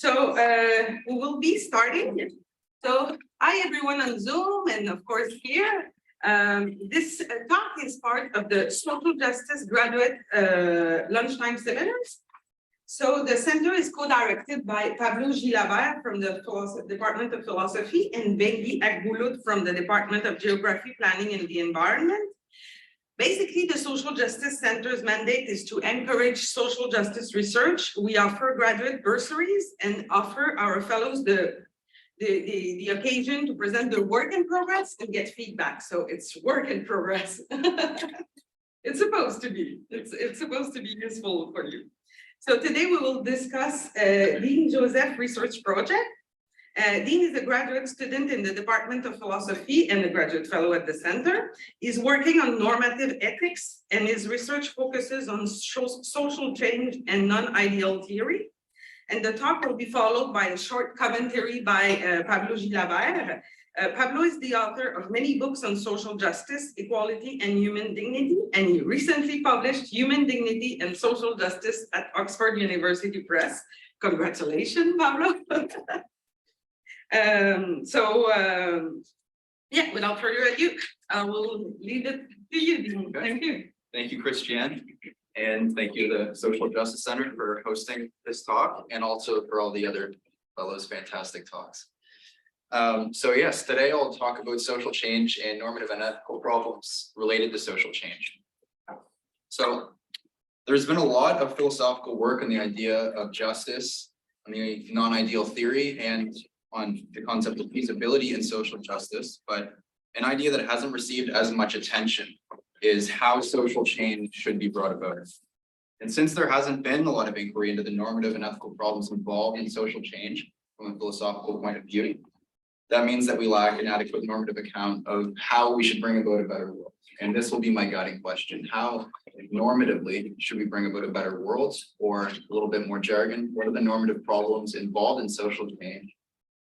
We will be starting. So hi everyone on Zoom and of course here. This talk is part of the Social Justice Graduate Lunchtime Seminars. So the center is co-directed by Pablo Gilabert from the Department of Philosophy and Bengi Agbouloud from the Department of Geography, Planning and the Environment. Basically, the Social Justice Center's mandate is to encourage social justice research. We offer graduate bursaries and offer our fellows the occasion to present their work in progress and get feedback. So it's work in progress. It's supposed to be. It's supposed to be useful for you. So today we will discuss Dean Joseph Research Project. Dean is a graduate student in the Department of Philosophy and a graduate fellow at the center. He's working on normative ethics and his research focuses on social change and non-ideal theory. And the talk will be followed by a short commentary by Pablo Gilabert. Pablo is the author of many books on social justice, equality, and human dignity, and he recently published Human Dignity and Social Justice at Oxford University Press. Congratulations, Pablo. Yeah, without further ado, I will leave it to you, Dean. Thank you. Thank you, Christiane, and thank you to the Social Justice Center for hosting this talk, and also for all the other fellows' fantastic talks. So yes, today I'll talk about social change and normative and ethical problems related to social change. So there's been a lot of philosophical work on the idea of justice, on the non-ideal theory, and on the concept of feasibility in social justice, but an idea that hasn't received as much attention is how social change should be brought about. And since there hasn't been a lot of inquiry into the normative and ethical problems involved in social change from a philosophical point of view, that means that we lack an adequate normative account of how we should bring about a better world. And this will be my guiding question. How normatively should we bring about a better world? Or a little bit more jargon, what are the normative problems involved in social change?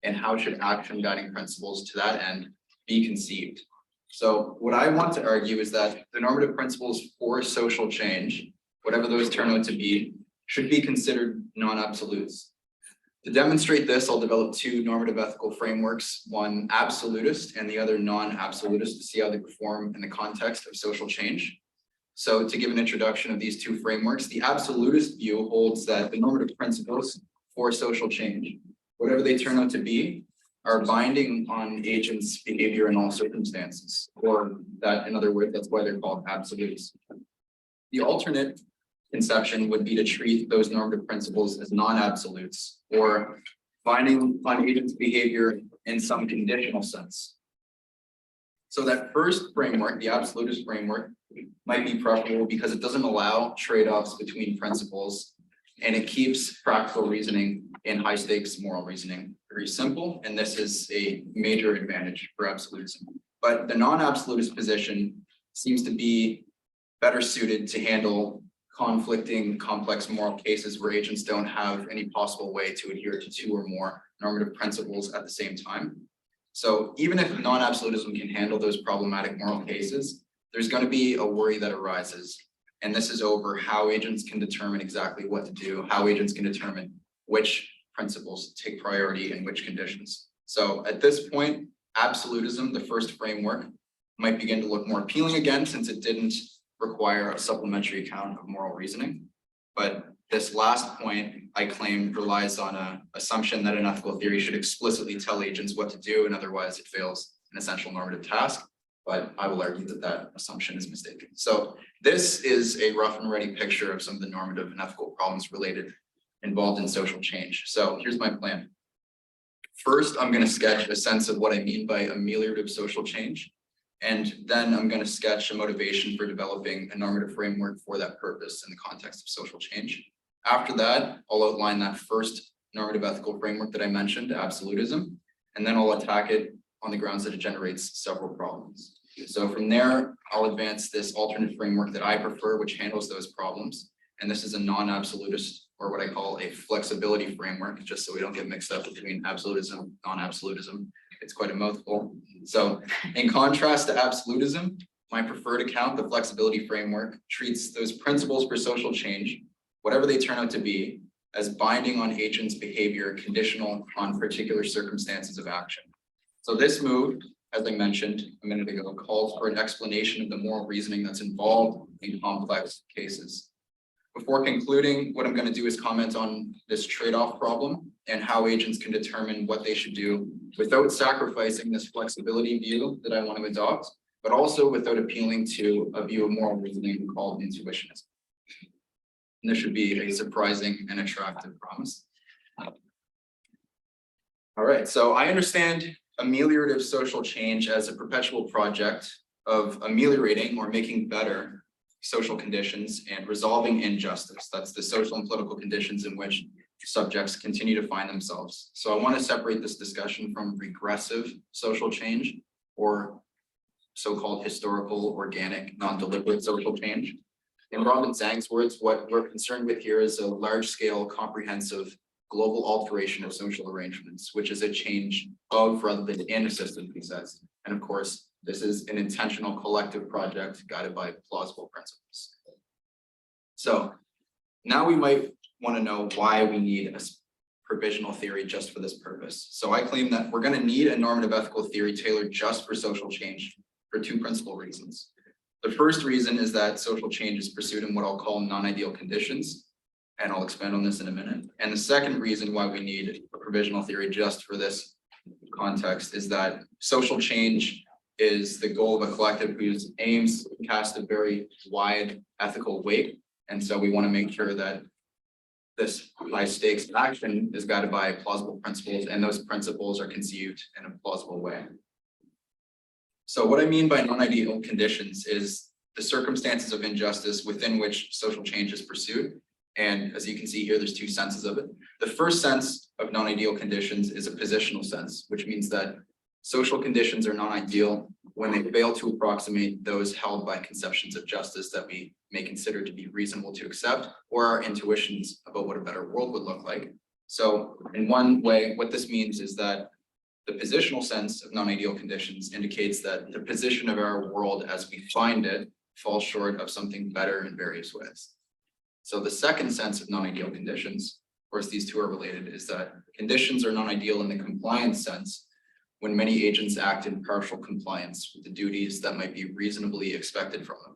And how should action guiding principles to that end be conceived? So what I want to argue is that the normative principles for social change, whatever those turn out to be, should be considered non-absolutes. To demonstrate this, I'll develop two normative ethical frameworks, one absolutist and the other non-absolutist, to see how they perform in the context of social change. So to give an introduction of these two frameworks, the absolutist view holds that the normative principles for social change, whatever they turn out to be, are binding on agents' behavior in all circumstances, or that, in other words, that's why they're called absolutes. The alternate conception would be to treat those normative principles as non-absolutes, or binding on agents' behavior in some conditional sense. So that first framework, the absolutist framework, might be preferable because it doesn't allow trade-offs between principles, and it keeps practical reasoning in high stakes moral reasoning very simple, and this is a major advantage for absolutism. But the non-absolutist position seems to be better suited to handle conflicting, complex moral cases where agents don't have any possible way to adhere to two or more normative principles at the same time. So even if non-absolutism can handle those problematic moral cases, there's going to be a worry that arises. And this is over how agents can determine exactly what to do, how agents can determine which principles take priority in which conditions. So at this point, absolutism, the first framework, might begin to look more appealing again, since it didn't require a supplementary account of moral reasoning. But this last point, I claim, relies on an assumption that an ethical theory should explicitly tell agents what to do, and otherwise it fails an essential normative task. But I will argue that that assumption is mistaken. So this is a rough and ready picture of some of the normative and ethical problems involved in social change. So here's my plan. First, I'm going to sketch a sense of what I mean by ameliorative social change. And then I'm going to sketch a motivation for developing a normative framework for that purpose in the context of social change. After that, I'll outline that first normative ethical framework that I mentioned, absolutism, and then I'll attack it on the grounds that it generates several problems. So from there, I'll advance this alternate framework that I prefer, which handles those problems. And this is a non-absolutist, or what I call a flexibility framework, just so we don't get mixed up between absolutism, non-absolutism. It's quite a mouthful. So in contrast to absolutism, my preferred account, the flexibility framework, treats those principles for social change, whatever they turn out to be, as binding on agents' behavior conditional on particular circumstances of action. So this move, as I mentioned a minute ago, calls for an explanation of the moral reasoning that's involved in complex cases. Before concluding, what I'm going to do is comment on this trade-off problem and how agents can determine what they should do without sacrificing this flexibility view that I want to adopt, but also without appealing to a view of moral reasoning called intuitionism. And this should be a surprising and attractive promise. All right, so I understand ameliorative social change as a perpetual project of ameliorating or making better social conditions and resolving injustice. That's the social and political conditions in which subjects continue to find themselves. So I want to separate this discussion from regressive social change or so-called historical, organic, non-deliberate social change. In Robin Zhang's words, what we're concerned with here is a large-scale, comprehensive, global alteration of social arrangements, which is a change of rather than in a system, he says. And of course, this is an intentional collective project guided by plausible principles. So now we might want to know why we need a provisional theory just for this purpose. So I claim that we're going to need a normative ethical theory tailored just for social change for two principal reasons. The first reason is that social change is pursued in what I'll call non-ideal conditions, and I'll expand on this in a minute. And the second reason why we need a provisional theory just for this context is that social change is the goal of a collective whose aims cast a very wide ethical weight. And so we want to make sure that this high stakes action is guided by plausible principles, and those principles are conceived in a plausible way. So what I mean by non-ideal conditions is the circumstances of injustice within which social change is pursued. And as you can see here, there's two senses of it. The first sense of non-ideal conditions is a positional sense, which means that social conditions are non-ideal when they fail to approximate those held by conceptions of justice that we may consider to be reasonable to accept, or our intuitions about what a better world would look like. So in one way, what this means is that the positional sense of non-ideal conditions indicates that the position of our world as we find it falls short of something better in various ways. So the second sense of non-ideal conditions, of course, these two are related, is that conditions are non-ideal in the compliance sense when many agents act in partial compliance with the duties that might be reasonably expected from them.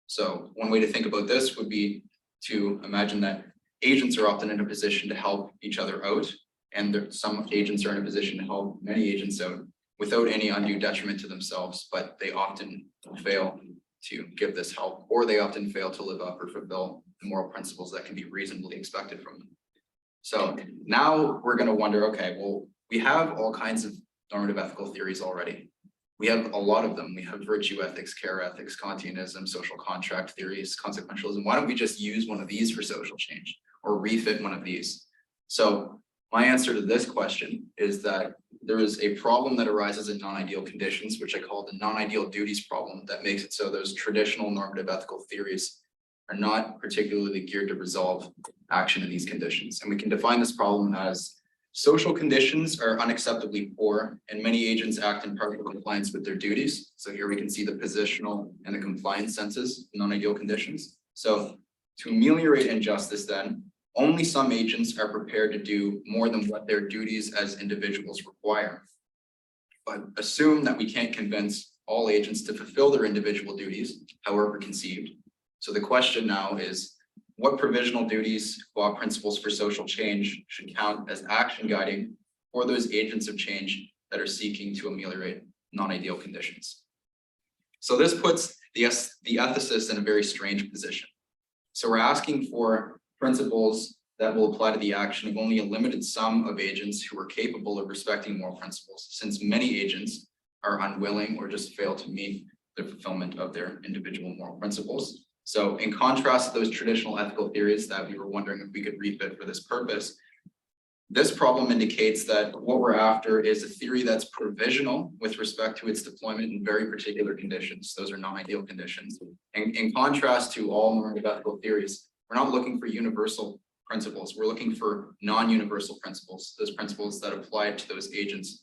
So one way to think about this would be to imagine that agents are often in a position to help each other out, and some agents are in a position to help many agents out without any undue detriment to themselves, but they often fail to give this help, or they often fail to live up or fulfill the moral principles that can be reasonably expected from them. So now we're going to wonder, okay, well, we have all kinds of normative ethical theories already. We have a lot of them. We have virtue ethics, care ethics, Kantianism, social contract theories, consequentialism. Why don't we just use one of these for social change or refit one of these? So my answer to this question is that there is a problem that arises in non-ideal conditions, which I call the non-ideal duties problem, that makes it so those traditional normative ethical theories are not particularly geared to resolve action in these conditions. And we can define this problem as social conditions are unacceptably poor, and many agents act in partial compliance with their duties. So here we can see the positional and the compliance senses, non-ideal conditions. So to ameliorate injustice then, only some agents are prepared to do more than what their duties as individuals require. But assume that we can't convince all agents to fulfill their individual duties, however conceived. So the question now is, what provisional duties, law principles for social change should count as action guiding for those agents of change that are seeking to ameliorate non-ideal conditions? So this puts the ethicist in a very strange position. So we're asking for principles that will apply to the action of only a limited sum of agents who are capable of respecting moral principles, since many agents are unwilling or just fail to meet the fulfillment of their individual moral principles. So in contrast to those traditional ethical theories that we were wondering if we could refit for this purpose, this problem indicates that what we're after is a theory that's provisional with respect to its deployment in very particular conditions. Those are non-ideal conditions. And in contrast to all normative ethical theories, we're not looking for universal principles. We're looking for non-universal principles, those principles that apply to those agents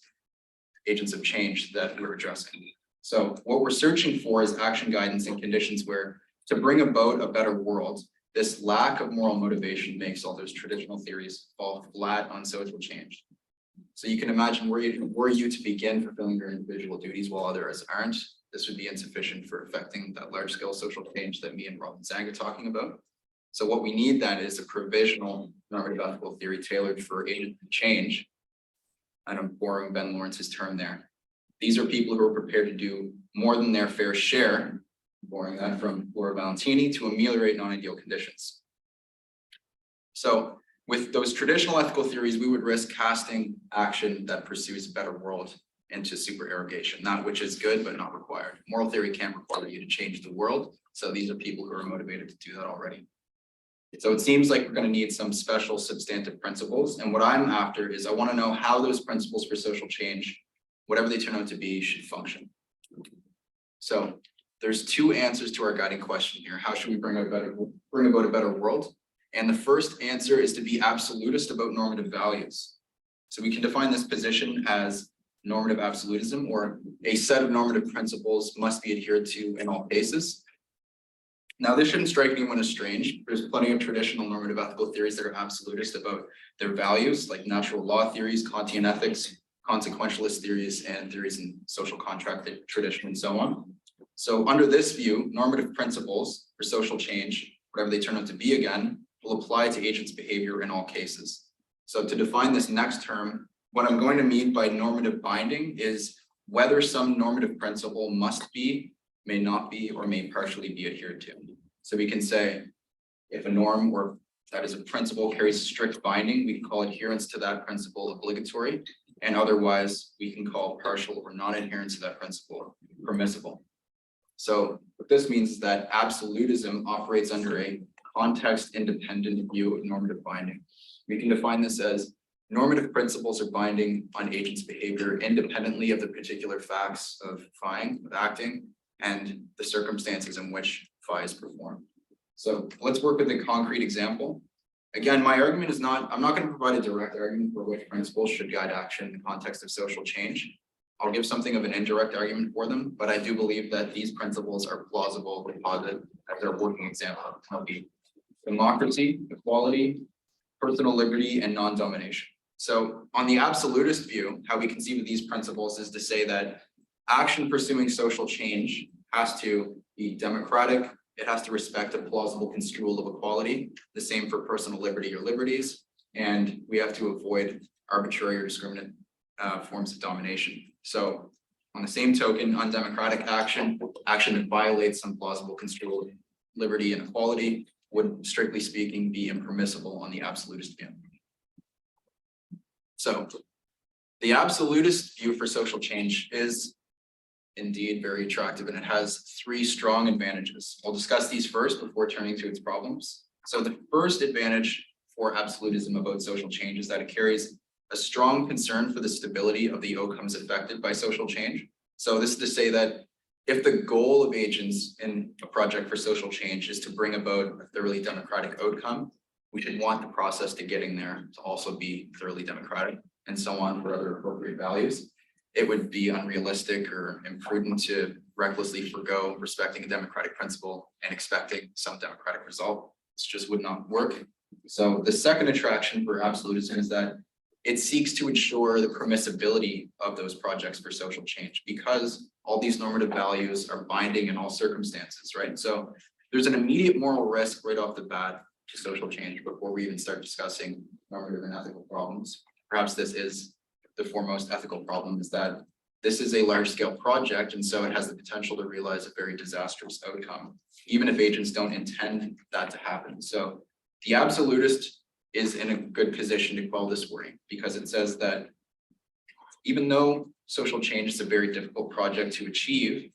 of change that we're addressing. So what we're searching for is action guidance in conditions where to bring about a better world, this lack of moral motivation makes all those traditional theories fall flat on social change. So you can imagine, were you to begin fulfilling your individual duties while others aren't, this would be insufficient for affecting that large-scale social change that me and Robin Zang are talking about. So what we need then is a provisional normative ethical theory tailored for agent change. And I'm borrowing Ben Lawrence's term there. These are people who are prepared to do more than their fair share, borrowing that from Laura Valentini, to ameliorate non-ideal conditions. So with those traditional ethical theories, we would risk casting action that pursues a better world into supererogation, that which is good but not required. Moral theory can't require you to change the world. So these are people who are motivated to do that already. So it seems like we're going to need some special substantive principles. And what I'm after is I want to know how those principles for social change, whatever they turn out to be, should function. So there's two answers to our guiding question here. How should we bring about a better world? And the first answer is to be absolutist about normative values. So we can define this position as normative absolutism, or a set of normative principles must be adhered to in all cases. Now, this shouldn't strike anyone as strange. There's plenty of traditional normative ethical theories that are absolutist about their values, like natural law theories, Kantian ethics, consequentialist theories, and theories in social contract tradition, and so on. So under this view, normative principles for social change, whatever they turn out to be again, will apply to agents' behavior in all cases. So to define this next term, what I'm going to mean by normative binding is whether some normative principle must be, may not be, or may partially be adhered to. So we can say if a norm, or that is a principle, carries strict binding, we can call adherence to that principle obligatory, and otherwise we can call partial or non-adherence to that principle permissible. So what this means is that absolutism operates under a context-independent view of normative binding. We can define this as normative principles are binding on agents' behavior independently of the particular facts of acting, and the circumstances in which FI is performed. So let's work with a concrete example. Again, my argument is I'm not going to provide a direct argument for which principles should guide action in the context of social change. I'll give something of an indirect argument for them, but I do believe that these principles are plausible to posit as their working example. That'll be democracy, equality, personal liberty, and non-domination. So on the absolutist view, how we conceive of these principles is to say that action pursuing social change has to be democratic. It has to respect a plausible construal of equality, the same for personal liberty or liberties, and we have to avoid arbitrary or discriminate forms of domination. So on the same token, undemocratic action that violates some plausible construal of liberty and equality would, strictly speaking, be impermissible on the absolutist view. So the absolutist view for social change is indeed very attractive, and it has three strong advantages. I'll discuss these first before turning to its problems. So the first advantage for absolutism about social change is that it carries a strong concern for the stability of the outcomes affected by social change. So this is to say that if the goal of agents in a project for social change is to bring about a thoroughly democratic outcome, we should want the process to getting there to also be thoroughly democratic, and so on for other appropriate values. It would be unrealistic or imprudent to recklessly forego respecting a democratic principle and expecting some democratic result. This just would not work. So the second attraction for absolutism is that it seeks to ensure the permissibility of those projects for social change, because all these normative values are binding in all circumstances, right? So there's an immediate moral risk right off the bat to social change before we even start discussing normative and ethical problems. Perhaps this is the foremost ethical problem, is that this is a large-scale project, and so it has the potential to realize a very disastrous outcome, even if agents don't intend that to happen. So the absolutist is in a good position to quell this worry, because it says that even though social change is a very difficult project to achieve,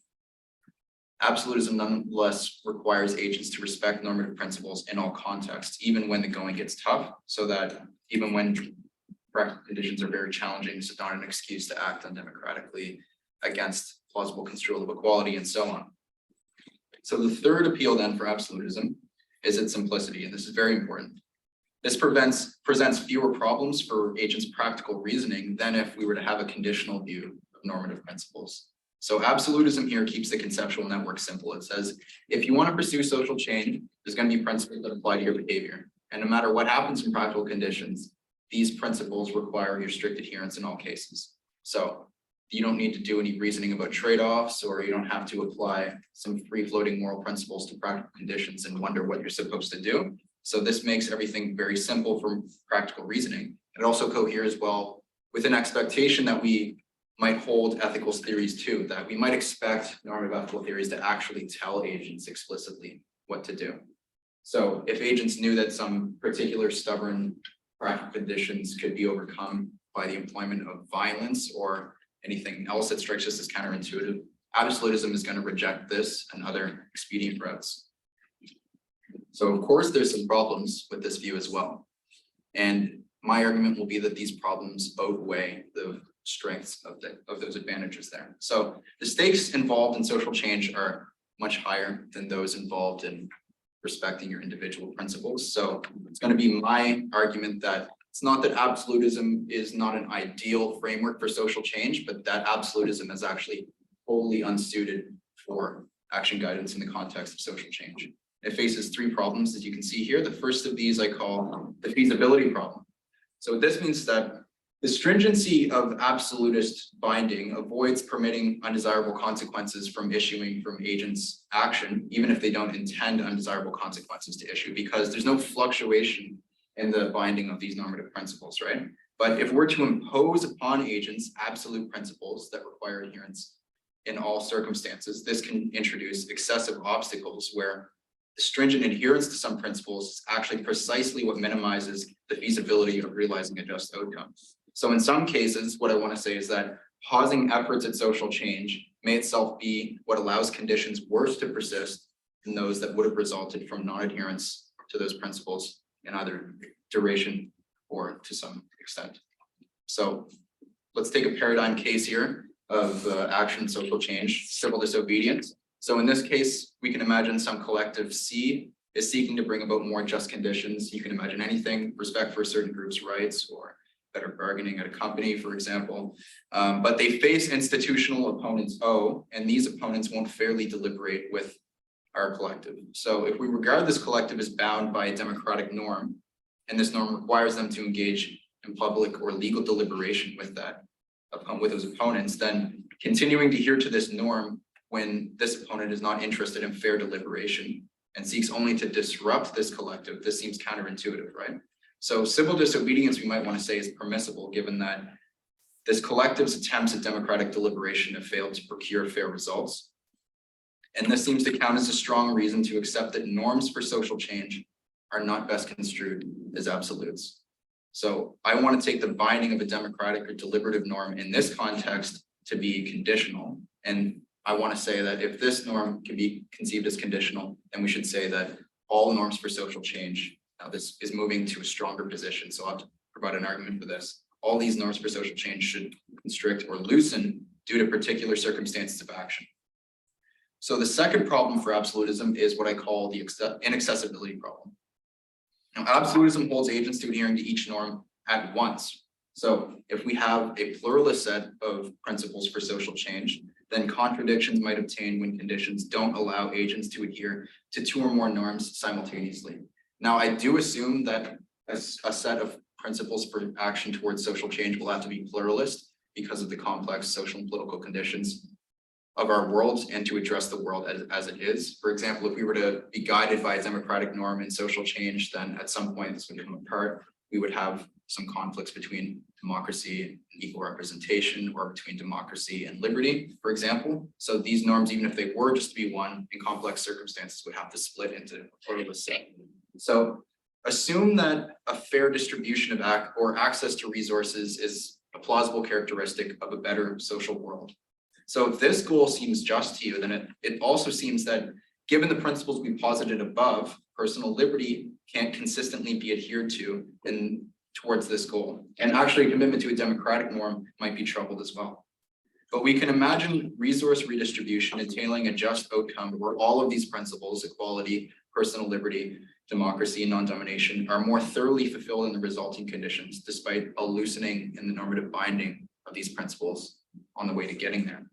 absolutism nonetheless requires agents to respect normative principles in all contexts, even when the going gets tough, so that even when practical conditions are very challenging, it's not an excuse to act undemocratically against plausible construal of equality and so on. So the third appeal then for absolutism is its simplicity, and this is very important. This presents fewer problems for agents' practical reasoning than if we were to have a conditional view of normative principles. So absolutism here keeps the conceptual network simple. It says, if you want to pursue social change, there's going to be principles that apply to your behavior. And no matter what happens in practical conditions, these principles require your strict adherence in all cases. So you don't need to do any reasoning about trade-offs, or you don't have to apply some free-floating moral principles to practical conditions and wonder what you're supposed to do. So this makes everything very simple for practical reasoning. It also coheres well with an expectation that we might hold ethical theories too, that we might expect normative ethical theories to actually tell agents explicitly what to do. So if agents knew that some particular stubborn practical conditions could be overcome by the employment of violence or anything else that strikes us as counterintuitive, absolutism is going to reject this and other expedient routes. So of course, there's some problems with this view as well. And my argument will be that these problems outweigh the strengths of those advantages there. So the stakes involved in social change are much higher than those involved in respecting your individual principles. So it's going to be my argument that it's not that absolutism is not an ideal framework for social change, but that absolutism is actually wholly unsuited for action guidance in the context of social change. It faces three problems, as you can see here. The first of these I call the feasibility problem. So this means that the stringency of absolutist binding avoids permitting undesirable consequences from issuing from agents' action, even if they don't intend undesirable consequences to issue, because there's no fluctuation in the binding of these normative principles, right? But if we're to impose upon agents absolute principles that require adherence in all circumstances, this can introduce excessive obstacles where the stringent adherence to some principles is actually precisely what minimizes the feasibility of realizing a just outcome. So in some cases, what I want to say is that pausing efforts at social change may itself be what allows conditions worse to persist than those that would have resulted from non-adherence to those principles in either duration or to some extent. So let's take a paradigm case here of action social change, civil disobedience. So in this case, we can imagine some collective C is seeking to bring about more just conditions. You can imagine anything, respect for a certain group's rights or better bargaining at a company, for example. But they face institutional opponents O, and these opponents won't fairly deliberate with our collective. So if we regard this collective as bound by a democratic norm, and this norm requires them to engage in public or legal deliberation with those opponents, then continuing to adhere to this norm when this opponent is not interested in fair deliberation and seeks only to disrupt this collective, this seems counterintuitive, right? So civil disobedience, we might want to say, is permissible, given that this collective's attempts at democratic deliberation have failed to procure fair results. And this seems to count as a strong reason to accept that norms for social change are not best construed as absolutes. So I want to take the binding of a democratic or deliberative norm in this context to be conditional. And I want to say that if this norm can be conceived as conditional, then we should say that all norms for social change, now this is moving to a stronger position, so I'll have to provide an argument for this. All these norms for social change should constrict or loosen due to particular circumstances of action. So the second problem for absolutism is what I call the inaccessibility problem. Now, absolutism holds agents to adhering to each norm at once. So if we have a pluralist set of principles for social change, then contradictions might obtain when conditions don't allow agents to adhere to two or more norms simultaneously. Now, I do assume that a set of principles for action towards social change will have to be pluralist because of the complex social and political conditions of our world and to address the world as it is. For example, if we were to be guided by a democratic norm in social change, then at some point this would come apart. We would have some conflicts between democracy and equal representation, or between democracy and liberty, for example. So these norms, even if they were just to be one in complex circumstances, would have to split into a pluralist set. So assume that a fair distribution of access to resources is a plausible characteristic of a better social world. So if this goal seems just to you, then it also seems that given the principles we posited above, personal liberty can't consistently be adhered to towards this goal. And actually a commitment to a democratic norm might be troubled as well. But we can imagine resource redistribution entailing a just outcome where all of these principles, equality, personal liberty, democracy, and non-domination, are more thoroughly fulfilled in the resulting conditions, despite a loosening in the normative binding of these principles on the way to getting there.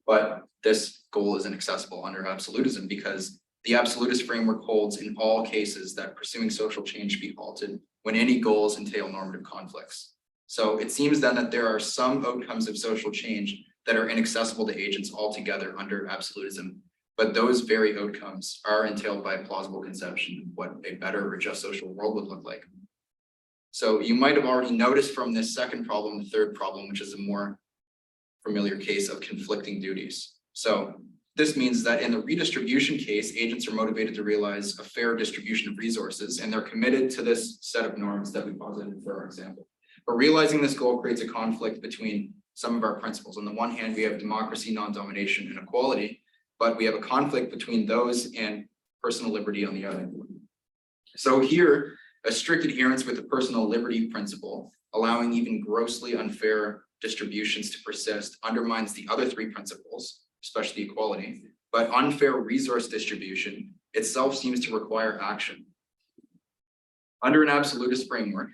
But this goal is inaccessible under absolutism because The absolutist framework holds in all cases that pursuing social change be halted when any goals entail normative conflicts. So it seems then that there are some outcomes of social change that are inaccessible to agents altogether under absolutism, but those very outcomes are entailed by a plausible conception of what a better or just social world would look like. So you might have already noticed from this second problem, the third problem, which is a more familiar case of conflicting duties. So this means that in the redistribution case, agents are motivated to realize a fair distribution of resources, and they're committed to this set of norms that we posited for our example. But realizing this goal creates a conflict between some of our principles. On the one hand, we have democracy, non-domination, and equality, but we have a conflict between those and personal liberty on the other. So here, a strict adherence with the personal liberty principle, allowing even grossly unfair distributions to persist, undermines the other three principles, especially equality, but unfair resource distribution itself seems to require action. Under an absolutist framework,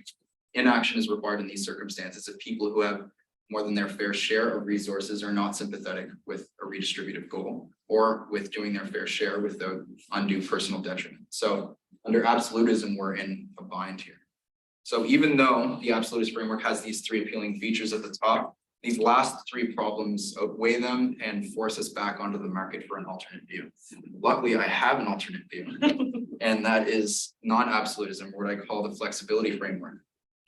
inaction is required in these circumstances if people who have more than their fair share of resources are not sympathetic with a redistributive goal or with doing their fair share without undue personal detriment. So under absolutism, we're in a bind here. So even though the absolutist framework has these three appealing features at the top, these last three problems outweigh them and force us back onto the market for an alternate view. Luckily, I have an alternate view, and that is non-absolutism, or what I call the flexibility framework.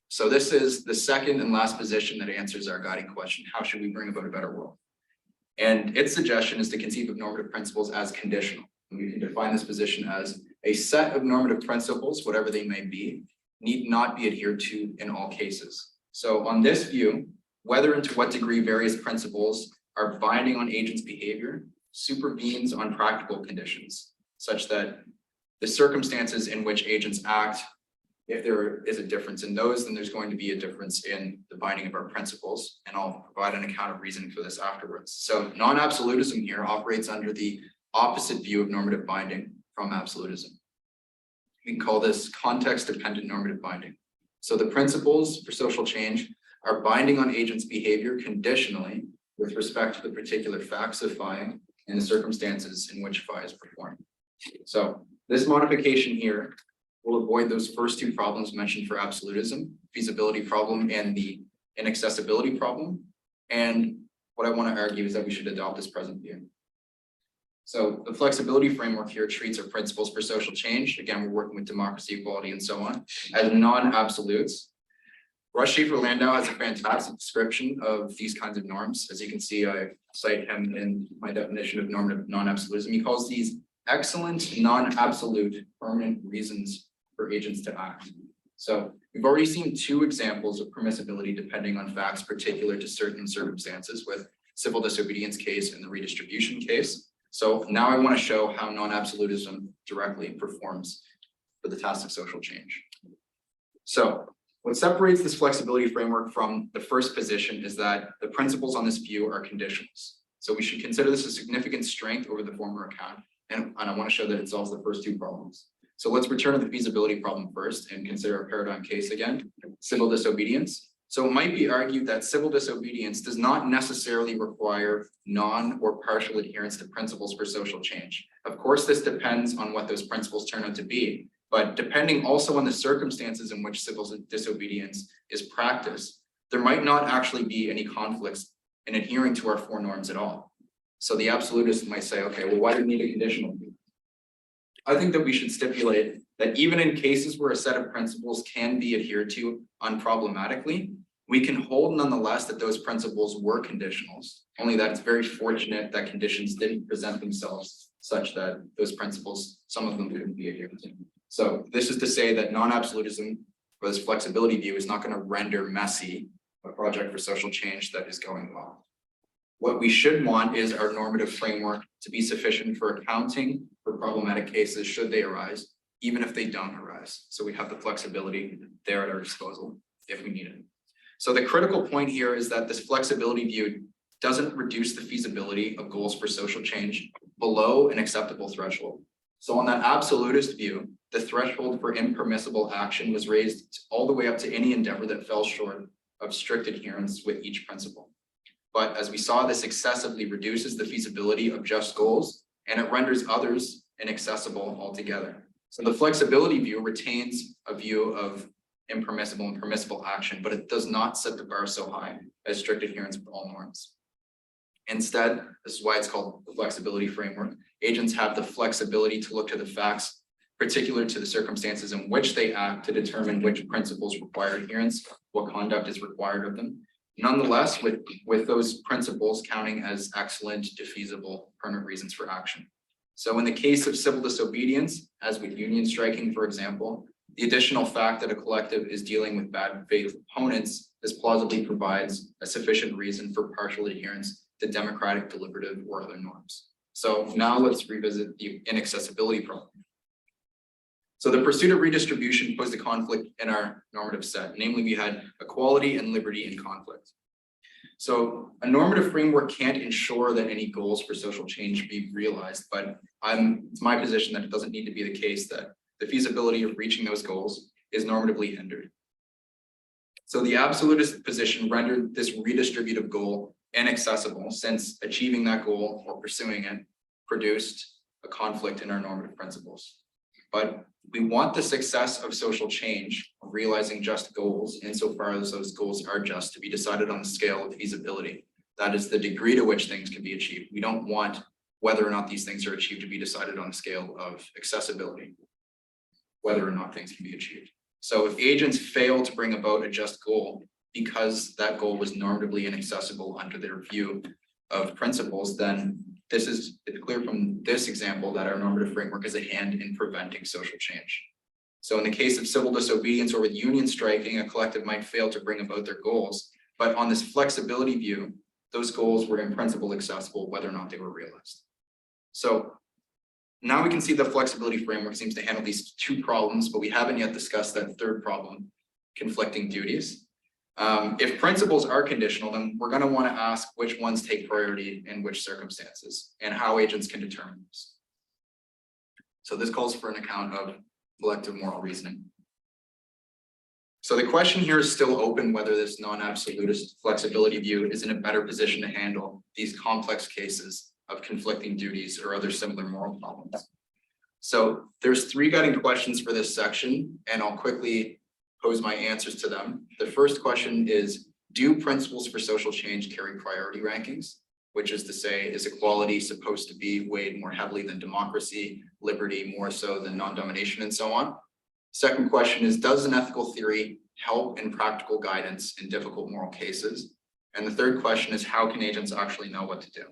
So this is the second and last position that answers our guiding question: how should we bring about a better world? And its suggestion is to conceive of normative principles as conditional. And we can define this position as a set of normative principles, whatever they may be, need not be adhered to in all cases. So on this view, whether and to what degree various principles are binding on agents' behavior supervenes on practical conditions, such that the circumstances in which agents act, if there is a difference in those, then there's going to be a difference in the binding of our principles, and I'll provide an account of reasoning for this afterwards. So non-absolutism here operates under the opposite view of normative binding from absolutism. We can call this context-dependent normative binding. So the principles for social change are binding on agents' behavior conditionally with respect to the particular facts of FI and the circumstances in which FI is performed. So this modification here will avoid those first two problems mentioned for absolutism, feasibility problem and the inaccessibility problem. And what I want to argue is that we should adopt this present view. So the flexibility framework here treats our principles for social change. Again, we're working with democracy, equality, and so on, as non-absolutes. Rush Schaefer-Landau has a fantastic description of these kinds of norms. As you can see, I cite him in my definition of normative non-absolutism. He calls these excellent, non-absolute, permanent reasons for agents to act. So we've already seen two examples of permissibility depending on facts particular to certain circumstances with civil disobedience case and the redistribution case. So now I want to show how non-absolutism directly performs for the task of social change. So what separates this flexibility framework from the first position is that the principles on this view are conditionals. So we should consider this a significant strength over the former account. And I want to show that it solves the first two problems. So let's return to the feasibility problem first and consider a paradigm case again, civil disobedience. So it might be argued that civil disobedience does not necessarily require non or partial adherence to principles for social change. Of course, this depends on what those principles turn out to be, but depending also on the circumstances in which civil disobedience is practiced, there might not actually be any conflicts in adhering to our four norms at all. So the absolutist might say, okay, well, why do we need a conditional view? I think that we should stipulate that even in cases where a set of principles can be adhered to unproblematically, we can hold nonetheless that those principles were conditionals, only that it's very fortunate that conditions didn't present themselves such that those principles, some of them couldn't be adhered to. So this is to say that non-absolutism, or this flexibility view, is not going to render messy a project for social change that is going well. What we should want is our normative framework to be sufficient for accounting for problematic cases should they arise, even if they don't arise. So we have the flexibility there at our disposal if we need it. So the critical point here is that this flexibility view doesn't reduce the feasibility of goals for social change below an acceptable threshold. So on that absolutist view, the threshold for impermissible action was raised all the way up to any endeavor that fell short of strict adherence with each principle. But as we saw, this excessively reduces the feasibility of just goals, and it renders others inaccessible altogether. So the flexibility view retains a view of impermissible and permissible action, but it does not set the bar so high as strict adherence with all norms. Instead, this is why it's called the flexibility framework. Agents have the flexibility to look to the facts particular to the circumstances in which they act to determine which principles require adherence, what conduct is required of them. Nonetheless, with those principles counting as excellent, defeasible, permanent reasons for action. So in the case of civil disobedience, as with union striking, for example, the additional fact that a collective is dealing with bad faith opponents, this plausibly provides a sufficient reason for partial adherence to democratic, deliberative, or other norms. So now let's revisit the inaccessibility problem. So the pursuit of redistribution posed a conflict in our normative set. Namely, we had equality and liberty in conflict. So a normative framework can't ensure that any goals for social change be realized, but it's my position that it doesn't need to be the case that the feasibility of reaching those goals is normatively hindered. So the absolutist position rendered this redistributive goal inaccessible, since achieving that goal or pursuing it produced a conflict in our normative principles. But we want the success of social change, of realizing just goals, insofar as those goals are just, to be decided on the scale of feasibility. That is the degree to which things can be achieved. We don't want whether or not these things are achieved to be decided on the scale of accessibility, whether or not things can be achieved. So if agents fail to bring about a just goal because that goal was normatively inaccessible under their view of principles, then it's clear from this example that our normative framework is a hand in preventing social change. So in the case of civil disobedience or with union striking, a collective might fail to bring about their goals, but on this flexibility view, those goals were in principle accessible whether or not they were realized. So now we can see the flexibility framework seems to handle these two problems, but we haven't yet discussed that third problem, conflicting duties. If principles are conditional, then we're going to want to ask which ones take priority in which circumstances and how agents can determine this. So this calls for an account of collective moral reasoning. So the question here is still open whether this non-absolutist flexibility view is in a better position to handle these complex cases of conflicting duties or other similar moral problems. So there's three guiding questions for this section, and I'll quickly pose my answers to them. The first question is, do principles for social change carry priority rankings? Which is to say, is equality supposed to be weighed more heavily than democracy, liberty more so than non-domination, and so on? Second question is, does an ethical theory help in practical guidance in difficult moral cases? And the third question is, how can agents actually know what to do?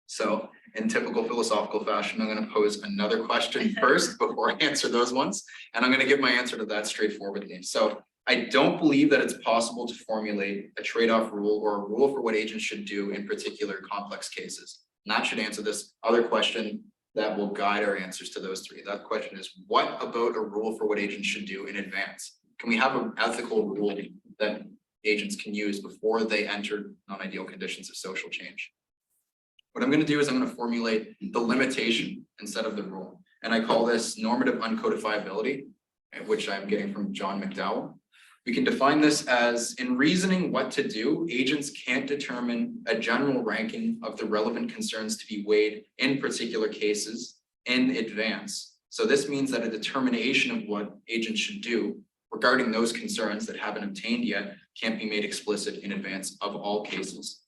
So in typical philosophical fashion, I'm going to pose another question first before I answer those ones. And I'm going to give my answer to that straightforwardly. So I don't believe that it's possible to formulate a trade-off rule or a rule for what agents should do in particular complex cases. And that should answer this other question that will guide our answers to those three. That question is, what about a rule for what agents should do in advance? Can we have an ethical rule that agents can use before they enter non-ideal conditions of social change? What I'm going to do is I'm going to formulate the limitation instead of the rule. And I call this normative uncodifiability, which I'm getting from John McDowell. We can define this as, in reasoning what to do, agents can't determine a general ranking of the relevant concerns to be weighed in particular cases in advance. So this means that a determination of what agents should do regarding those concerns that haven't obtained yet can't be made explicit in advance of all cases.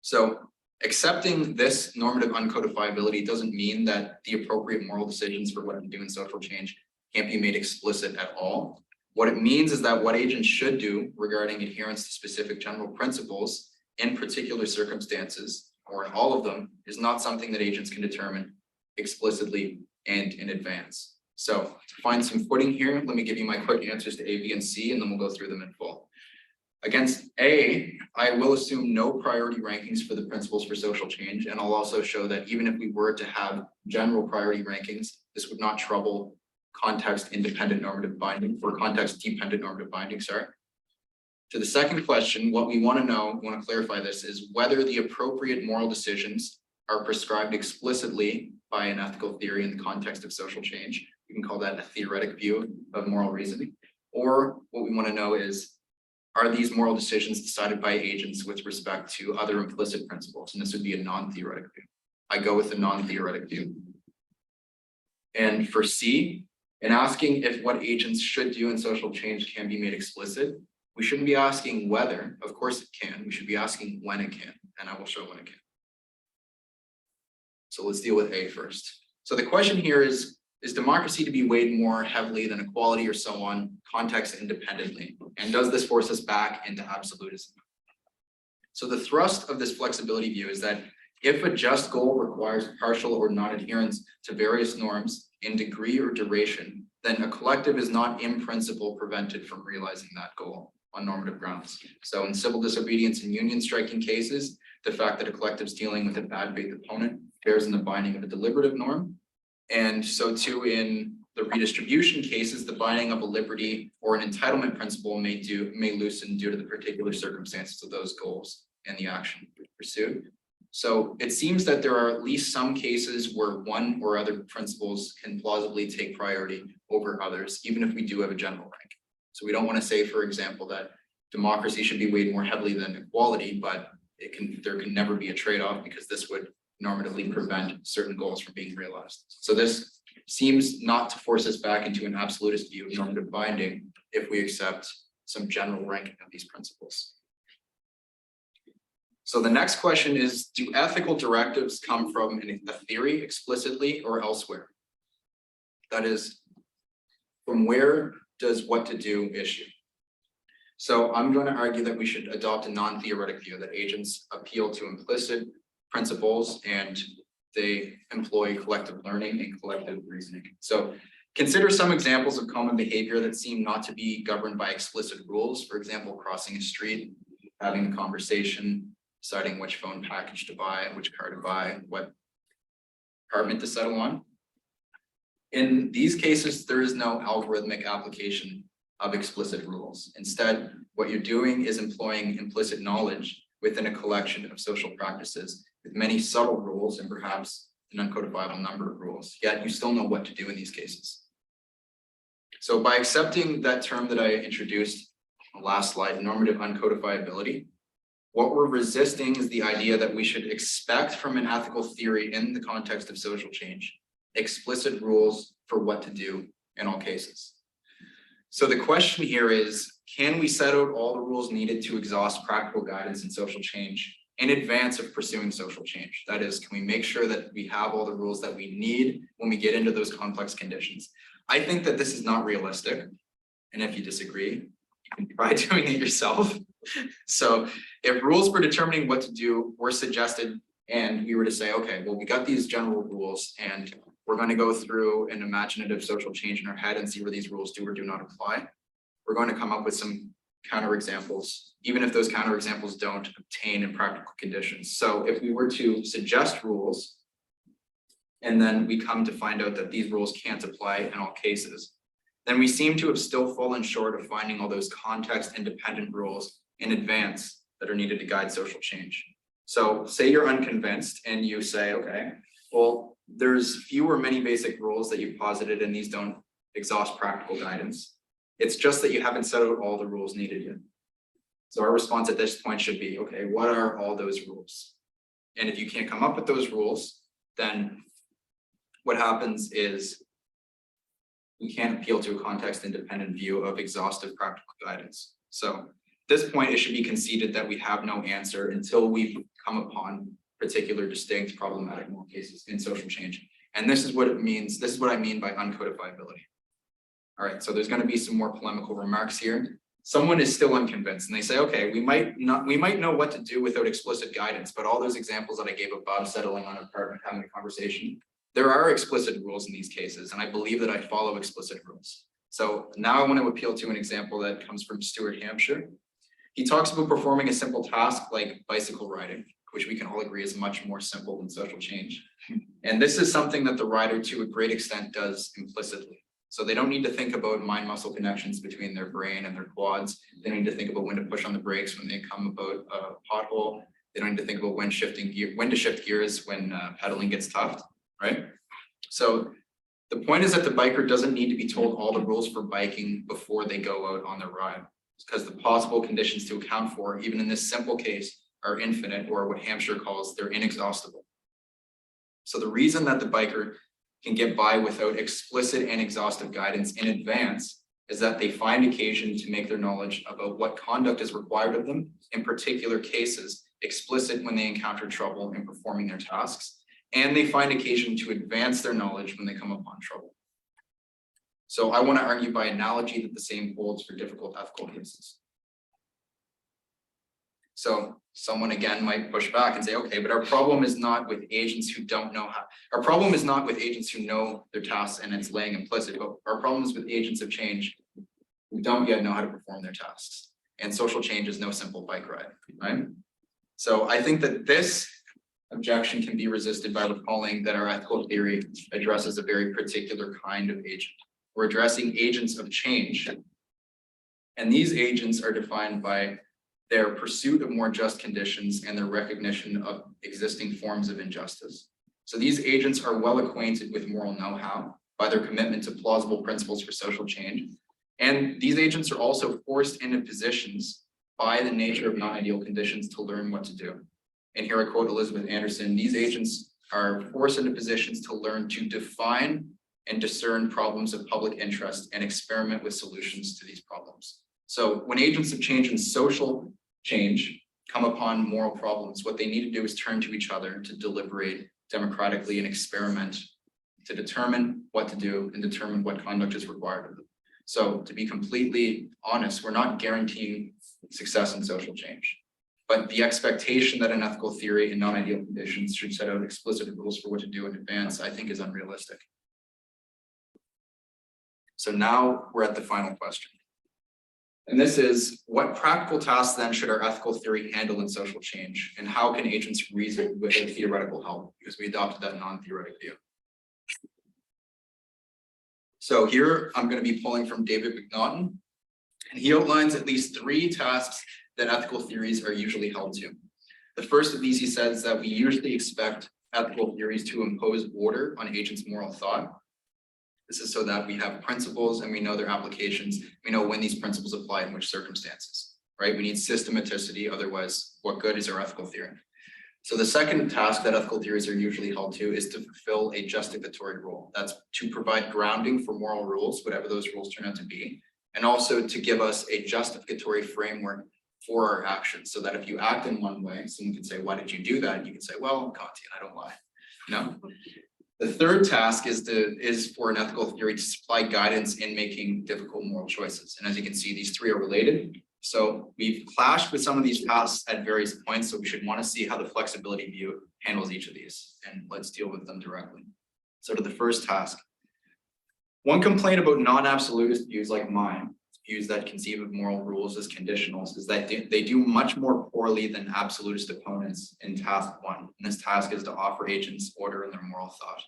So accepting this normative uncodifiability doesn't mean that the appropriate moral decisions for what to do in social change can't be made explicit at all. What it means is that what agents should do regarding adherence to specific general principles in particular circumstances, or in all of them, is not something that agents can determine explicitly and in advance. So to find some footing here, let me give you my quick answers to A, B, and C, and then we'll go through them in full. Against A, I will assume no priority rankings for the principles for social change, and I'll also show that even if we were to have general priority rankings, this would not trouble context-independent normative binding, or context-dependent normative binding, sorry. To the second question, what we want to know, we want to clarify this, is whether the appropriate moral decisions are prescribed explicitly by an ethical theory in the context of social change. We can call that a theoretic view of moral reasoning. Or what we want to know is, are these moral decisions decided by agents with respect to other implicit principles? And this would be a non-theoretic view. I go with the non-theoretic view. And for C, in asking if what agents should do in social change can be made explicit, we shouldn't be asking whether, of course it can, we should be asking when it can, and I will show when it can. So let's deal with A first. So the question here is democracy to be weighed more heavily than equality or so on, context independently? And does this force us back into absolutism? So the thrust of this flexibility view is that if a just goal requires partial or non-adherence to various norms in degree or duration, then a collective is not in principle prevented from realizing that goal on normative grounds. So in civil disobedience and union striking cases, the fact that a collective is dealing with a bad faith opponent bears in the binding of a deliberative norm. And so too in the redistribution cases, the binding of a liberty or an entitlement principle may loosen due to the particular circumstances of those goals and the action pursued. So it seems that there are at least some cases where one or other principles can plausibly take priority over others, even if we do have a general rank. So we don't want to say, for example, that democracy should be weighed more heavily than equality, but there can never be a trade-off because this would normatively prevent certain goals from being realized. So this seems not to force us back into an absolutist view of normative binding if we accept some general ranking of these principles. So the next question is, do ethical directives come from a theory explicitly or elsewhere? That is, from where does what to do issue? So I'm going to argue that we should adopt a non-theoretic view, that agents appeal to implicit principles and they employ collective learning and collective reasoning. So consider some examples of common behavior that seem not to be governed by explicit rules. For example, crossing a street, having a conversation, deciding which phone package to buy, which car to buy, what apartment to settle on. In these cases, there is no algorithmic application of explicit rules. Instead, what you're doing is employing implicit knowledge within a collection of social practices with many subtle rules and perhaps an uncodifiable number of rules, yet you still know what to do in these cases. So by accepting that term that I introduced on the last slide, normative uncodifiability, what we're resisting is the idea that we should expect from an ethical theory in the context of social change, explicit rules for what to do in all cases. So the question here is, can we set out all the rules needed to exhaust practical guidance in social change in advance of pursuing social change? That is, can we make sure that we have all the rules that we need when we get into those complex conditions? I think that this is not realistic. And if you disagree, you can try doing it yourself. So if rules for determining what to do were suggested and we were to say, okay, well, we got these general rules and we're going to go through an imaginative social change in our head and see where these rules do or do not apply, we're going to come up with some counterexamples, even if those counterexamples don't obtain in practical conditions. So if we were to suggest rules and then we come to find out that these rules can't apply in all cases, then we seem to have still fallen short of finding all those context-independent rules in advance that are needed to guide social change. So say you're unconvinced and you say, okay, well, there's few or many basic rules that you've posited and these don't exhaust practical guidance. It's just that you haven't set out all the rules needed yet. So our response at this point should be, okay, what are all those rules? And if you can't come up with those rules, then what happens is we can't appeal to a context-independent view of exhaustive practical guidance. So at this point, it should be conceded that we have no answer until we come upon particular distinct problematic moral cases in social change. And this is what it means. This is what I mean by uncodifiability. All right, so there's going to be some more polemical remarks here. Someone is still unconvinced and they say, okay, we might know what to do without explicit guidance, but all those examples that I gave above, settling on an apartment, having a conversation, there are explicit rules in these cases, and I believe that I follow explicit rules. So now I want to appeal to an example that comes from Stuart, Hampshire. He talks about performing a simple task like bicycle riding, which we can all agree is much more simple than social change. And this is something that the rider to a great extent does implicitly. So they don't need to think about mind-muscle connections between their brain and their quads. They don't need to think about when to push on the brakes when they come about a pothole. They don't need to think about when to shift gears when pedaling gets tough, right? So the point is that the biker doesn't need to be told all the rules for biking before they go out on their ride, because the possible conditions to account for, even in this simple case, are infinite, or what Hampshire calls, they're inexhaustible. So the reason that the biker can get by without explicit and exhaustive guidance in advance is that they find occasion to make their knowledge about what conduct is required of them in particular cases explicit when they encounter trouble in performing their tasks, and they find occasion to advance their knowledge when they come upon trouble. So I want to argue by analogy that the same holds for difficult ethical cases. So someone again might push back and say, okay, but our problem is not with agents who don't know how, our problem is not with agents who know their tasks and it's laying implicit, but our problem is with agents of change who don't yet know how to perform their tasks. And social change is no simple bike ride, right? So I think that this objection can be resisted by recalling that our ethical theory addresses a very particular kind of agent. We're addressing agents of change. And these agents are defined by their pursuit of more just conditions and their recognition of existing forms of injustice. So these agents are well acquainted with moral know-how by their commitment to plausible principles for social change. And these agents are also forced into positions by the nature of non-ideal conditions to learn what to do. And here I quote Elizabeth Anderson, these agents are forced into positions to learn to define and discern problems of public interest and experiment with solutions to these problems. So when agents of change and social change come upon moral problems, what they need to do is turn to each other to deliberate democratically and experiment to determine what to do and determine what conduct is required of them. So to be completely honest, we're not guaranteeing success in social change, but the expectation that an ethical theory in non-ideal conditions should set out explicit rules for what to do in advance, I think is unrealistic. So now we're at the final question. And this is, what practical tasks then should our ethical theory handle in social change? And how can agents reason with theoretical help? Because we adopted that non-theoretic view. So here I'm going to be pulling from David McNaughton, and he outlines at least 3 tasks that ethical theories are usually held to. The first of these, he says that we usually expect ethical theories to impose order on agents' moral thought. This is so that we have principles and we know their applications. We know when these principles apply in which circumstances, right? We need systematicity, otherwise what good is our ethical theory? So the second task that ethical theories are usually held to is to fulfill a justificatory role. That's to provide grounding for moral rules, whatever those rules turn out to be, and also to give us a justificatory framework for our actions, so that if you act in one way, someone can say, why did you do that? You can say, well, Kantian, I don't lie. No. The third task is for an ethical theory to supply guidance in making difficult moral choices. And as you can see, these 3 are related. So we've clashed with some of these tasks at various points, so we should want to see how the flexibility view handles each of these, and let's deal with them directly. So to the first task. One complaint about non-absolutist views like mine, views that conceive of moral rules as conditionals, is that they do much more poorly than absolutist opponents in task 1. And this task is to offer agents order in their moral thought,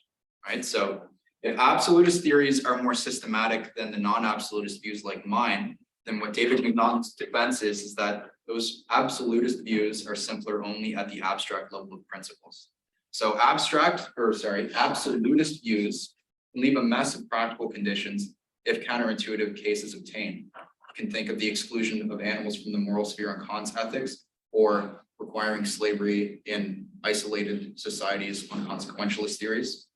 right? So if absolutist theories are more systematic than the non-absolutist views like mine, then what David McNaughton's defense is that those absolutist views are simpler only at the abstract level of principles. So absolutist views leave a mess of practical conditions if counterintuitive cases obtain. You can think of the exclusion of animals from the moral sphere on Kant's ethics, or requiring slavery in isolated societies on consequentialist theories.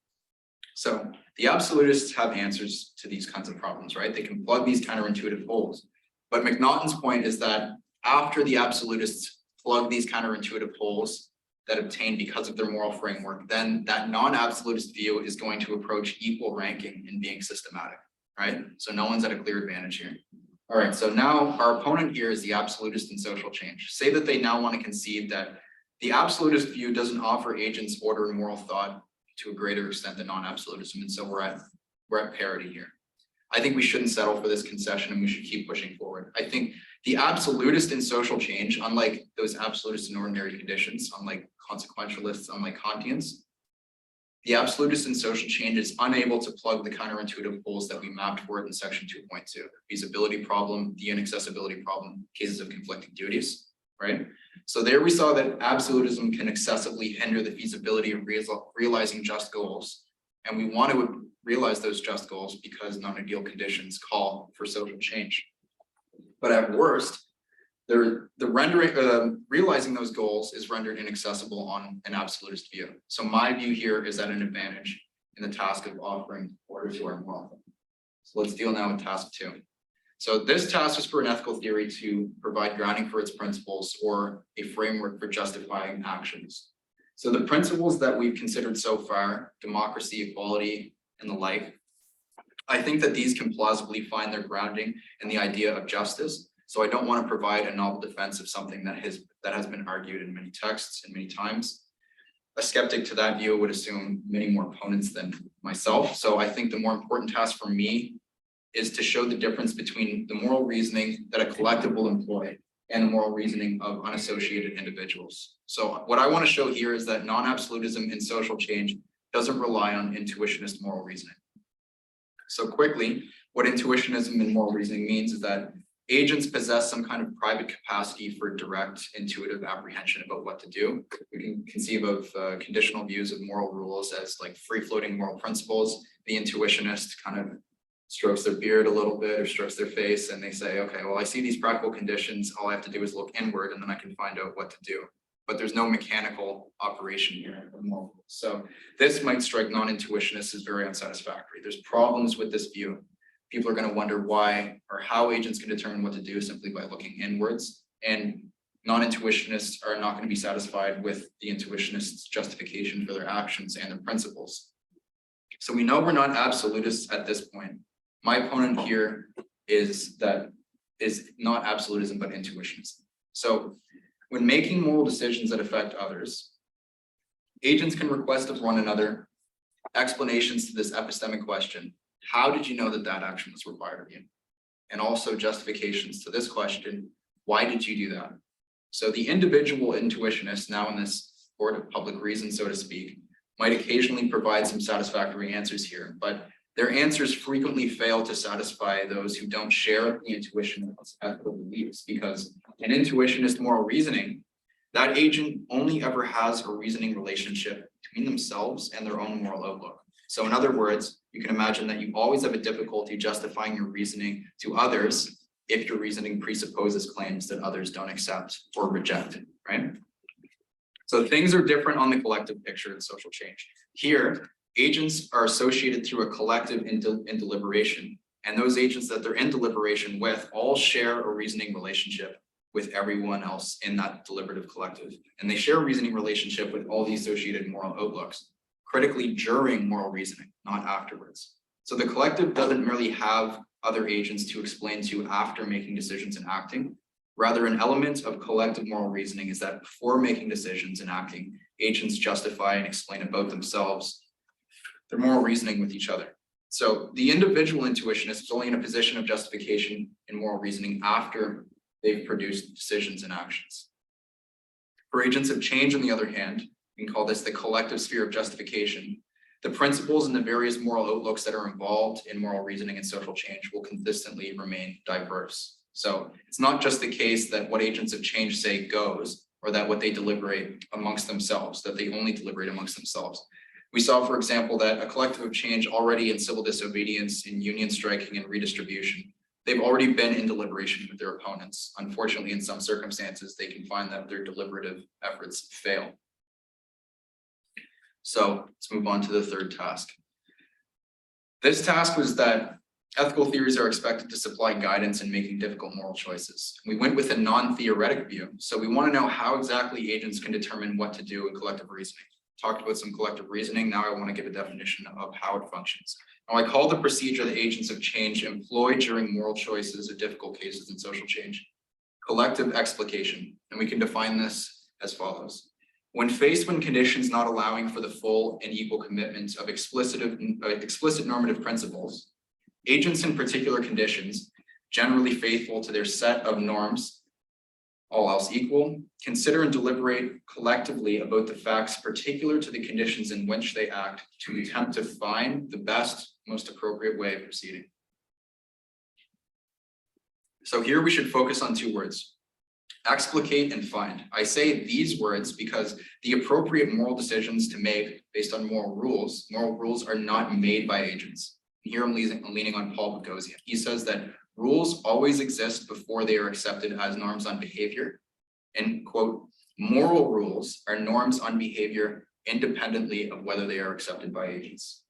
So the absolutists have answers to these kinds of problems, right? They can plug these counterintuitive holes. But McNaughton's point is that after the absolutists plug these counterintuitive holes that obtain because of their moral framework, then that non-absolutist view is going to approach equal ranking in being systematic, right? So no one's at a clear advantage here. All right, so now our opponent here is the absolutist in social change. Say that they now want to concede that the absolutist view doesn't offer agents order and moral thought to a greater extent than non-absolutism, and so we're at parity here. I think we shouldn't settle for this concession and we should keep pushing forward. I think the absolutist in social change, unlike those absolutists in ordinary conditions, unlike consequentialists, unlike Kantians, the absolutist in social change is unable to plug the counterintuitive holes that we mapped for it in section 2.2, the feasibility problem, the inaccessibility problem, cases of conflicting duties, right? So there we saw that absolutism can excessively hinder the feasibility of realizing just goals. And we want to realize those just goals because non-ideal conditions call for social change. But at worst, realizing those goals is rendered inaccessible on an absolutist view. So my view here is at an advantage in the task of offering order to our world. So let's deal now with task 2. So this task is for an ethical theory to provide grounding for its principles or a framework for justifying actions. So the principles that we've considered so far, democracy, equality, and the like, I think that these can plausibly find their grounding in the idea of justice. So I don't want to provide a novel defense of something that has been argued in many texts and many times. A skeptic to that view would assume many more opponents than myself. So I think the more important task for me is to show the difference between the moral reasoning that a collective will employ and the moral reasoning of unassociated individuals. So what I want to show here is that non-absolutism in social change doesn't rely on intuitionist moral reasoning. So quickly, what intuitionism and moral reasoning means is that agents possess some kind of private capacity for direct intuitive apprehension about what to do. We can conceive of conditional views of moral rules as like free-floating moral principles. The intuitionist kind of strokes their beard a little bit or strokes their face and they say, okay, well, I see these practical conditions. All I have to do is look inward and then I can find out what to do. But there's no mechanical operation here of moral rules. So this might strike non-intuitionists as very unsatisfactory. There's problems with this view. People are going to wonder why or how agents can determine what to do simply by looking inwards. And non-intuitionists are not going to be satisfied with the intuitionists' justification for their actions and their principles. So we know we're not absolutists at this point. My opponent here is not absolutism, but intuitionism. So when making moral decisions that affect others, agents can request of one another explanations to this epistemic question. How did you know that that action was required of you? And also justifications to this question, why did you do that? So the individual intuitionist, now in this court of public reason, so to speak, might occasionally provide some satisfactory answers here, but their answers frequently fail to satisfy those who don't share the intuitionist ethical beliefs, because in intuitionist moral reasoning, that agent only ever has a reasoning relationship between themselves and their own moral outlook. So in other words, you can imagine that you always have a difficulty justifying your reasoning to others if your reasoning presupposes claims that others don't accept or reject, right? So things are different on the collective picture in social change. Here, agents are associated through a collective in deliberation, and those agents that they're in deliberation with all share a reasoning relationship with everyone else in that deliberative collective. And they share a reasoning relationship with all the associated moral outlooks, critically during moral reasoning, not afterwards. So the collective doesn't merely have other agents to explain to after making decisions and acting. Rather, an element of collective moral reasoning is that before making decisions and acting, agents justify and explain about themselves their moral reasoning with each other. So the individual intuitionist is only in a position of justification in moral reasoning after they've produced decisions and actions. For agents of change, on the other hand, we can call this the collective sphere of justification. The principles and the various moral outlooks that are involved in moral reasoning and social change will consistently remain diverse. So it's not just the case that what agents of change say goes, or that what they deliberate amongst themselves, that they only deliberate amongst themselves. We saw, for example, that a collective of change already in civil disobedience, in union striking and redistribution, they've already been in deliberation with their opponents. Unfortunately, in some circumstances, they can find that their deliberative efforts fail. So let's move on to the third task. This task was that ethical theories are expected to supply guidance in making difficult moral choices. We went with a non-theoretic view. So we want to know how exactly agents can determine what to do in collective reasoning. Talked about some collective reasoning. Now I want to give a definition of how it functions. Now I call the procedure that agents of change employ during moral choices or difficult cases in social change collective explication. And we can define this as follows. When faced with conditions not allowing for the full and equal commitment of explicit normative principles, agents in particular conditions, generally faithful to their set of norms, all else equal, consider and deliberate collectively about the facts particular to the conditions in which they act to attempt to find the best, most appropriate way of proceeding. So here we should focus on two words, explicate and find. I say these words because the appropriate moral decisions to make based on moral rules are not made by agents. Here I'm leaning on Paul Boghossian. He says that rules always exist before they are accepted as norms on behavior. And quote, moral rules are norms on behavior independently of whether they are accepted by agents.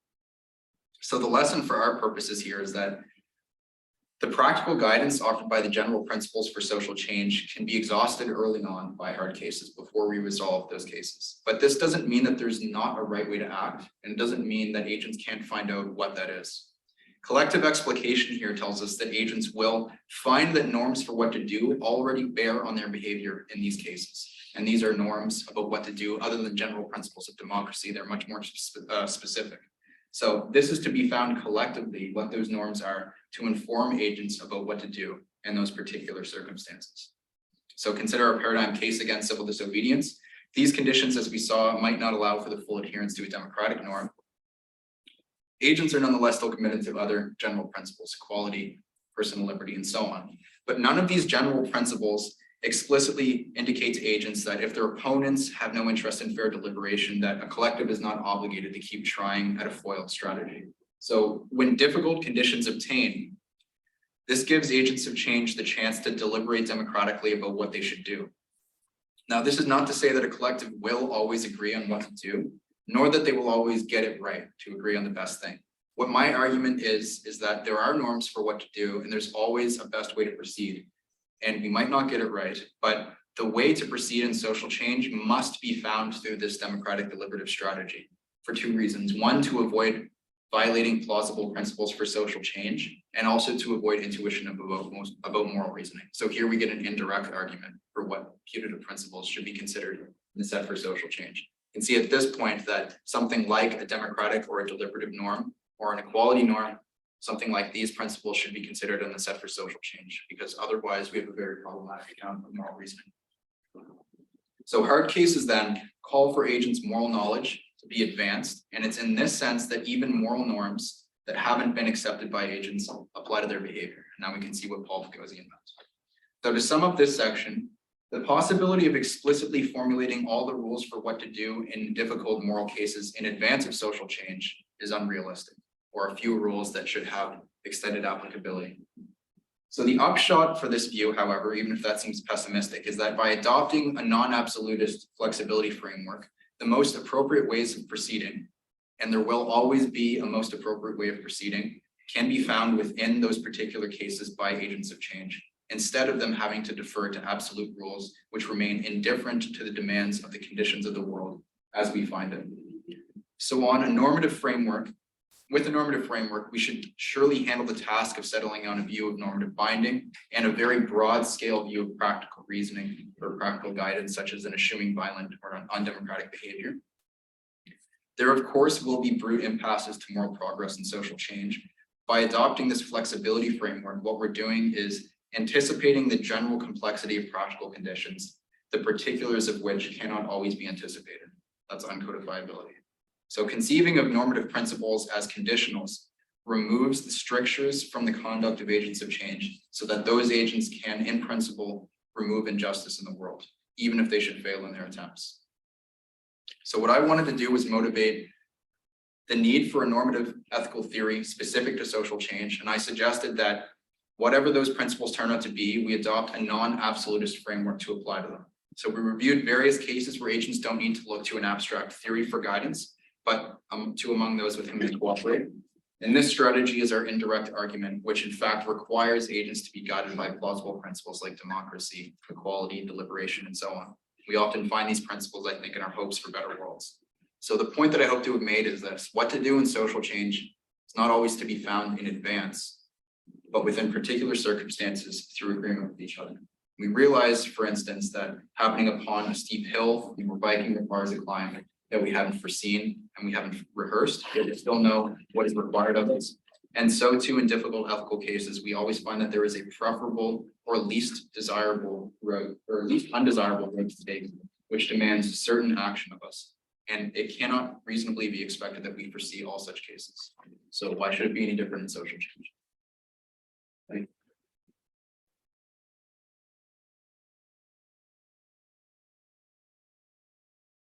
So the lesson for our purposes here is that the practical guidance offered by the general principles for social change can be exhausted early on by hard cases before we resolve those cases. But this doesn't mean that there's not a right way to act, and it doesn't mean that agents can't find out what that is. Collective explication here tells us that agents will find that norms for what to do already bear on their behavior in these cases. And these are norms about what to do other than general principles of democracy. They're much more specific. So this is to be found collectively what those norms are to inform agents about what to do in those particular circumstances. So consider our paradigm case against civil disobedience. These conditions, as we saw, might not allow for the full adherence to a democratic norm. Agents are nonetheless still committed to other general principles, equality, personal liberty, and so on. But none of these general principles explicitly indicate to agents that if their opponents have no interest in fair deliberation, that a collective is not obligated to keep trying at a foiled strategy. So when difficult conditions obtain, this gives agents of change the chance to deliberate democratically about what they should do. Now, this is not to say that a collective will always agree on what to do, nor that they will always get it right to agree on the best thing. What my argument is that there are norms for what to do, and there's always a best way to proceed. And we might not get it right, but the way to proceed in social change must be found through this democratic deliberative strategy for two reasons. One, to avoid violating plausible principles for social change, and also to avoid intuition about moral reasoning. So here we get an indirect argument for what putative principles should be considered in the set for social change. You can see at this point that something like a democratic or a deliberative norm or an equality norm, something like these principles should be considered in the set for social change, because otherwise we have a very problematic account of moral reasoning. So hard cases then call for agents' moral knowledge to be advanced, and it's in this sense that even moral norms that haven't been accepted by agents apply to their behavior. Now we can see what Paul Fagosian meant. So to sum up this section, the possibility of explicitly formulating all the rules for what to do in difficult moral cases in advance of social change is unrealistic, or a few rules that should have extended applicability. So the upshot for this view, however, even if that seems pessimistic, is that by adopting a non-absolutist flexibility framework, the most appropriate ways of proceeding, and there will always be a most appropriate way of proceeding, can be found within those particular cases by agents of change, instead of them having to defer to absolute rules which remain indifferent to the demands of the conditions of the world as we find it. So on a normative framework, with a normative framework, we should surely handle the task of settling on a view of normative binding and a very broad scale view of practical reasoning or practical guidance, such as in eschewing violent or undemocratic behavior. There, of course, will be brute impasses to moral progress and social change. By adopting this flexibility framework, what we're doing is anticipating the general complexity of practical conditions, the particulars of which cannot always be anticipated. That's uncodifiability. So conceiving of normative principles as conditionals removes the strictures from the conduct of agents of change so that those agents can, in principle, remove injustice in the world, even if they should fail in their attempts. So what I wanted to do was motivate the need for a normative ethical theory specific to social change. And I suggested that whatever those principles turn out to be, we adopt a non-absolutist framework to apply to them. So we reviewed various cases where agents don't need to look to an abstract theory for guidance, but to among those with whom they cooperate. And this strategy is our indirect argument, which in fact requires agents to be guided by plausible principles like democracy, equality, deliberation, and so on. We often find these principles, I think, in our hopes for better worlds. So the point that I hope to have made is this: what to do in social change is not always to be found in advance, but within particular circumstances through agreement with each other. We realize, for instance, that happening upon a steep hill where biking requires a climb that we haven't foreseen and we haven't rehearsed, yet we still know what is required of us. And so too in difficult ethical cases, we always find that there is a preferable or least desirable road, or least undesirable road to take, which demands certain action of us. And it cannot reasonably be expected that we foresee all such cases. So why should it be any different in social change? Thank you.